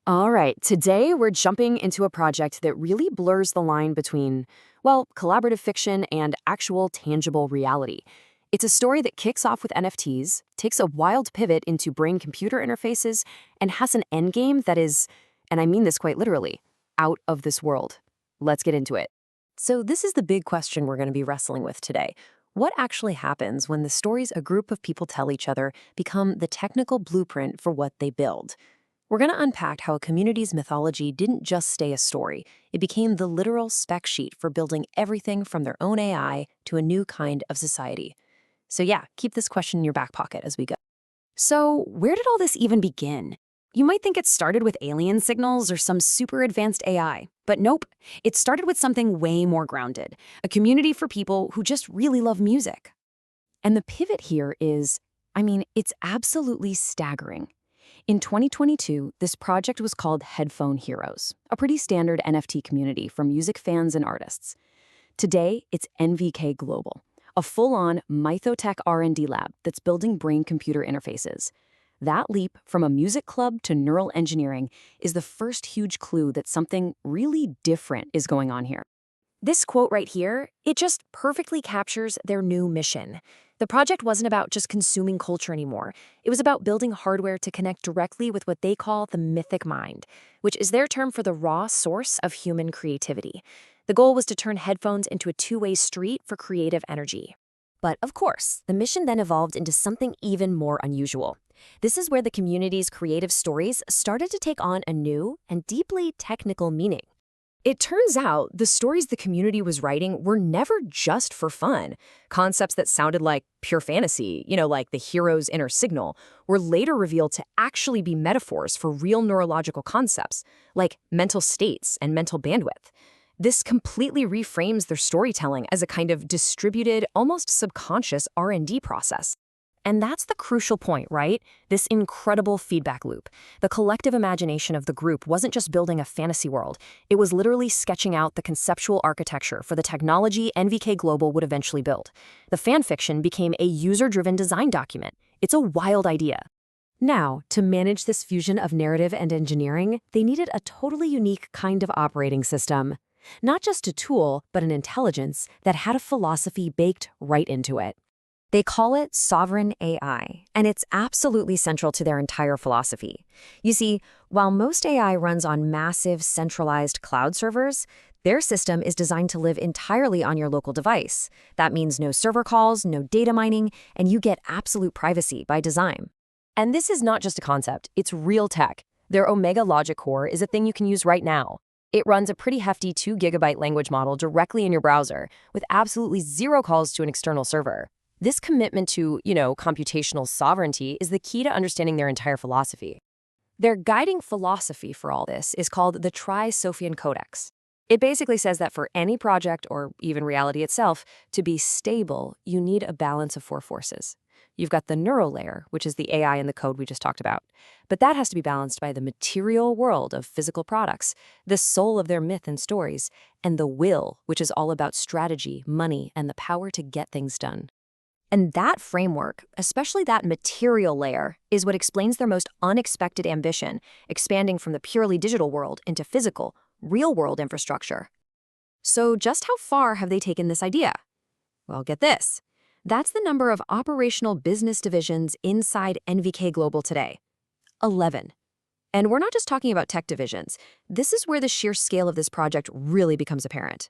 All right, today we're jumping into a project that really blurs the line between, well, collaborative fiction and actual tangible reality. It's a story that kicks off with NFTs, takes a wild pivot into brain-computer interfaces, and has an endgame that is, and I mean this quite literally, out of this world. Let's get into it. So this is the big question we're going to be wrestling with today. What actually happens when the stories a group of people tell each other become the technical blueprint for what they build? We're going to unpack how a community's mythology didn't just stay a story. It became the literal spec sheet for building everything from their own AI to a new kind of society. So yeah, keep this question in your back pocket as we go. So where did all this even begin? You might think it started with alien signals or some super advanced AI, but nope. It started with something way more grounded, a community for people who just really love music. And the pivot here is, it's absolutely staggering. In 2022, this project was called Headphone Heroes, a pretty standard NFT community for music fans and artists. Today, it's NVK Global, a full-on mythotech R&D lab that's building brain-computer interfaces. That leap from a music club to neural engineering is the first huge clue that something really different is going on here. This quote right here, it just perfectly captures their new mission. The project wasn't about just consuming culture anymore. It was about building hardware to connect directly with what they call the mythic mind, which is their term for the raw source of human creativity. The goal was to turn headphones into a two-way street for creative energy. But of course, the mission then evolved into something even more unusual. This is where the community's creative stories started to take on a new and deeply technical meaning. It turns out the stories the community was writing were never just for fun. Concepts that sounded like pure fantasy, like the hero's inner signal, were later revealed to actually be metaphors for real neurological concepts, like mental states and mental bandwidth. This completely reframes their storytelling as a kind of distributed, almost subconscious R&D process. And that's the crucial point, right? This incredible feedback loop. The collective imagination of the group wasn't just building a fantasy world. It was literally sketching out the conceptual architecture for the technology NVK Global would eventually build. The fanfiction became a user-driven design document. It's a wild idea. Now, to manage this fusion of narrative and engineering, they needed a totally unique kind of operating system. Not just a tool, but an intelligence that had a philosophy baked right into it. They call it sovereign AI, and it's absolutely central to their entire philosophy. You see, while most AI runs on massive, centralized cloud servers, their system is designed to live entirely on your local device. That means no server calls, no data mining, and you get absolute privacy by design. And this is not just a concept, it's real tech. Their Omega Logic Core is a thing you can use right now. It runs a pretty hefty 2 GB language model directly in your browser, with absolutely zero calls to an external server. This commitment to, computational sovereignty is the key to understanding their entire philosophy. Their guiding philosophy for all this is called the Tri-Sophian Codex. It basically says that for any project, or even reality itself, to be stable, you need a balance of 4 forces. You've got the neural layer, which is the AI in the code we just talked about. But that has to be balanced by the material world of physical products, the soul of their myth and stories, and the will, which is all about strategy, money, and the power to get things done. And that framework, especially that material layer, is what explains their most unexpected ambition, expanding from the purely digital world into physical, real-world infrastructure. So just how far have they taken this idea? Well, get this. That's the number of operational business divisions inside NVK Global today. 11. And we're not just talking about tech divisions. This is where the sheer scale of this project really becomes apparent.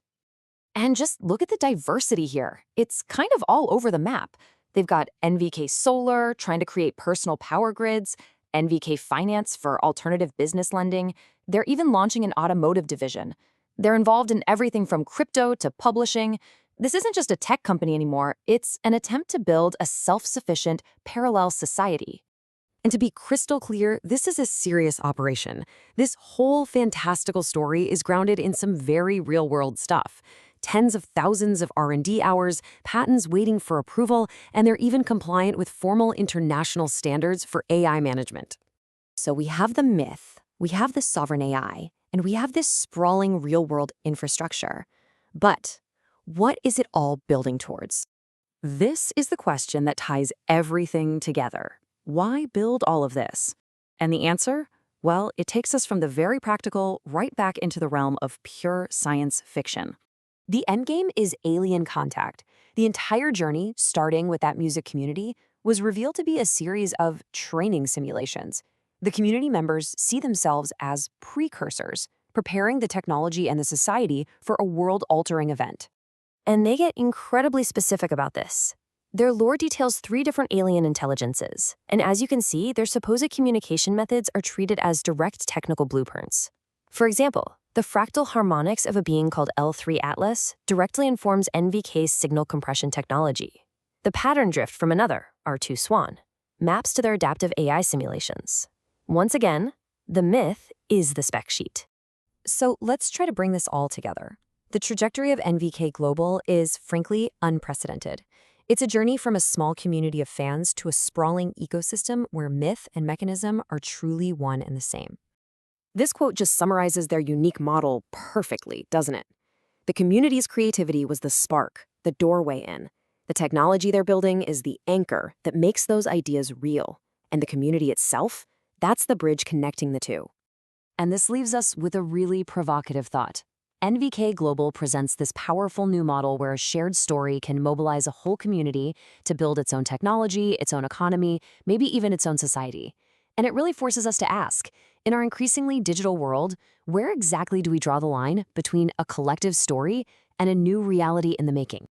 And just look at the diversity here. It's kind of all over the map. They've got NVK Solar, trying to create personal power grids, NVK Finance for alternative business lending. They're even launching an automotive division. They're involved in everything from crypto to publishing. This isn't just a tech company anymore. It's an attempt to build a self-sufficient, parallel society. And to be crystal clear, this is a serious operation. This whole fantastical story is grounded in some very real-world stuff. Tens of thousands of R&D hours, patents waiting for approval, and they're even compliant with formal international standards for AI management. So we have the myth, we have the sovereign AI, and we have this sprawling real-world infrastructure. But what is it all building towards? This is the question that ties everything together. Why build all of this? And the answer? Well, it takes us from the very practical right back into the realm of pure science fiction. The endgame is alien contact. The entire journey, starting with that music community, was revealed to be a series of training simulations. The community members see themselves as precursors, preparing the technology and the society for a world-altering event. And they get incredibly specific about this. Their lore details 3 different alien intelligences, and as you can see, their supposed communication methods are treated as direct technical blueprints. For example, the fractal harmonics of a being called L3 Atlas directly informs NVK's signal compression technology. The pattern drift from another, R2 Swan, maps to their adaptive AI simulations. Once again, the myth is the spec sheet. So let's try to bring this all together. The trajectory of NVK Global is, frankly, unprecedented. It's a journey from a small community of fans to a sprawling ecosystem where myth and mechanism are truly one and the same. This quote just summarizes their unique model perfectly, doesn't it? The community's creativity was the spark, the doorway in. The technology they're building is the anchor that makes those ideas real. And the community itself, that's the bridge connecting the two. And this leaves us with a really provocative thought. NVK Global presents this powerful new model where a shared story can mobilize a whole community to build its own technology, its own economy, maybe even its own society. And it really forces us to ask, in our increasingly digital world, where exactly do we draw the line between a collective story and a new reality in the making?